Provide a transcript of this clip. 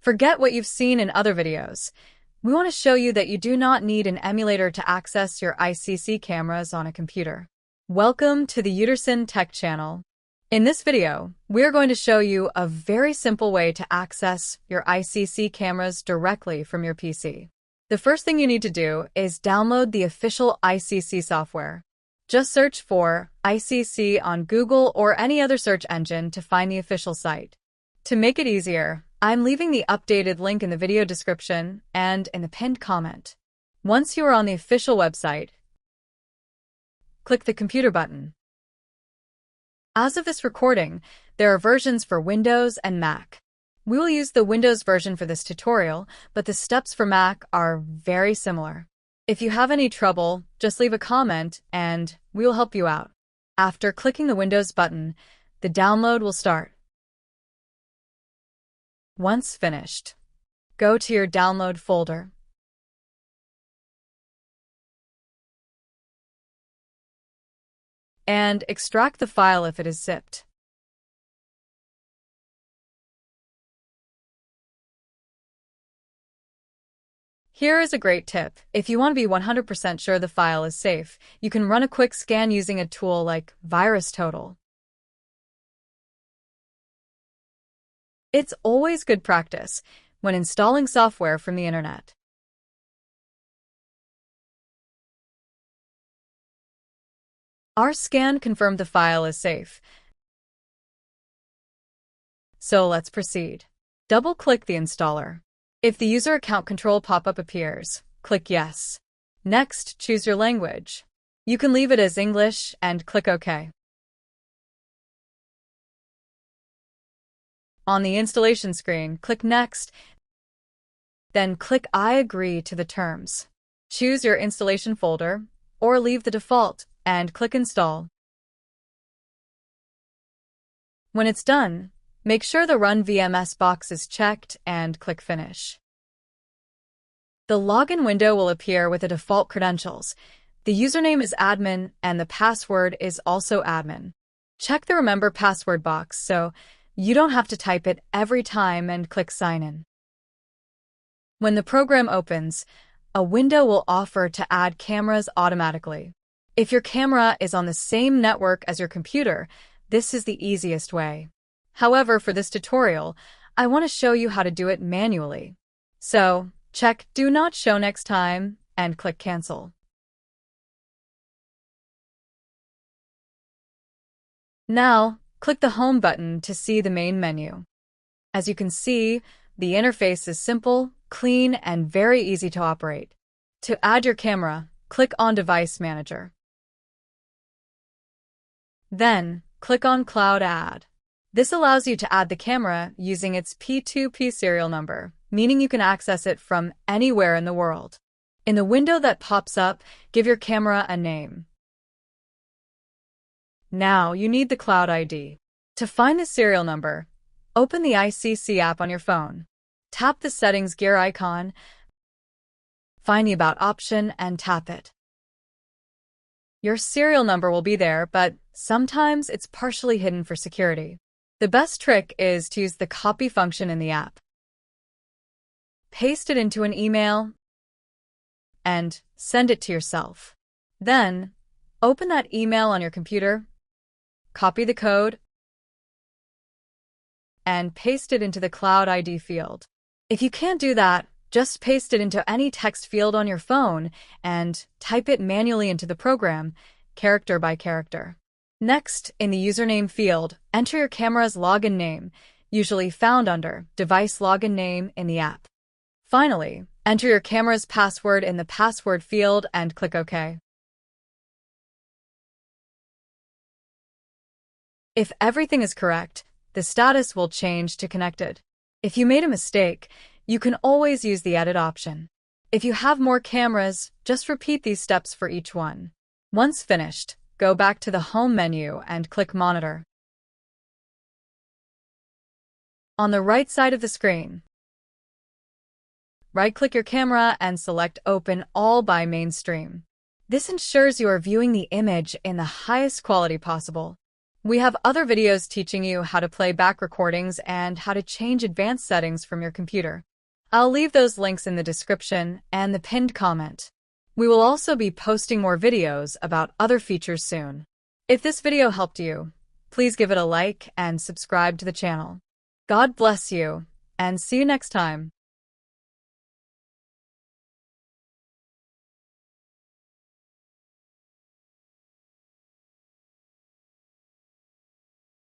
Forget what you've seen in other videos. We want to show you that you do not need an emulator to access your ICSee cameras on a computer. Welcome to the Uterson Tech channel. In this video, we're going to show you a very simple way to access your ICSee cameras directly from your PC. The first thing you need to do is download the official ICSee software. Just search for ICSee on Google or any other search engine to find the official site. To make it easier, I'm leaving the updated link in the video description and in the pinned comment. Once you are on the official website, click the computer button. As of this recording, there are versions for Windows and Mac. We will use the Windows version for this tutorial, but the steps for Mac are very similar. If you have any trouble, just leave a comment and we will help you out. After clicking the Windows button, the download will start. Once finished, go to your download folder. And extract the file if it is zipped. Here is a great tip. If you want to be 100% sure the file is safe, you can run a quick scan using a tool like VirusTotal. It's always good practice when installing software from the internet. Our scan confirmed the file is safe. So let's proceed. Double-click the installer. If the user account control pop-up appears, click Yes. Next, choose your language. You can leave it as English and click OK. On the installation screen, click Next, then click I agree to the terms. Choose your installation folder, or leave the default, and click Install. When it's done, make sure the Run VMS box is checked and click Finish. The login window will appear with the default credentials. The username is admin and the password is also admin. Check the Remember Password box so you don't have to type it every time and click Sign In. When the program opens, a window will offer to add cameras automatically. If your camera is on the same network as your computer, this is the easiest way. However, for this tutorial, I want to show you how to do it manually. So, check Do Not Show next time and click Cancel. Now, click the Home button to see the main menu. As you can see, the interface is simple, clean, and very easy to operate. To add your camera, click on Device Manager. Then, click on Cloud Add. This allows you to add the camera using its P2P serial number, meaning you can access it from anywhere in the world. In the window that pops up, give your camera a name. Now you need the Cloud ID. To find the serial number, open the ICSee app on your phone. Tap the Settings gear icon, find the About option, and tap it. Your serial number will be there, but sometimes it's partially hidden for security. The best trick is to use the copy function in the app. Paste it into an email and send it to yourself. Then, open that email on your computer, copy the code, and paste it into the Cloud ID field. If you can't do that, just paste it into any text field on your phone and type it manually into the program, character by character. Next, in the username field, enter your camera's login name, usually found under Device Login Name in the app. Finally, enter your camera's password in the password field and click OK. If everything is correct, the status will change to Connected. If you made a mistake, you can always use the Edit option. If you have more cameras, just repeat these steps for each one. Once finished, go back to the Home menu and click Monitor. On the right side of the screen, right-click your camera and select Open All by Mainstream. This ensures you are viewing the image in the highest quality possible. We have other videos teaching you how to play back recordings and how to change advanced settings from your computer. I'll leave those links in the description and the pinned comment. We will also be posting more videos about other features soon. If this video helped you, please give it a like and subscribe to the channel. God bless you, and see you next time.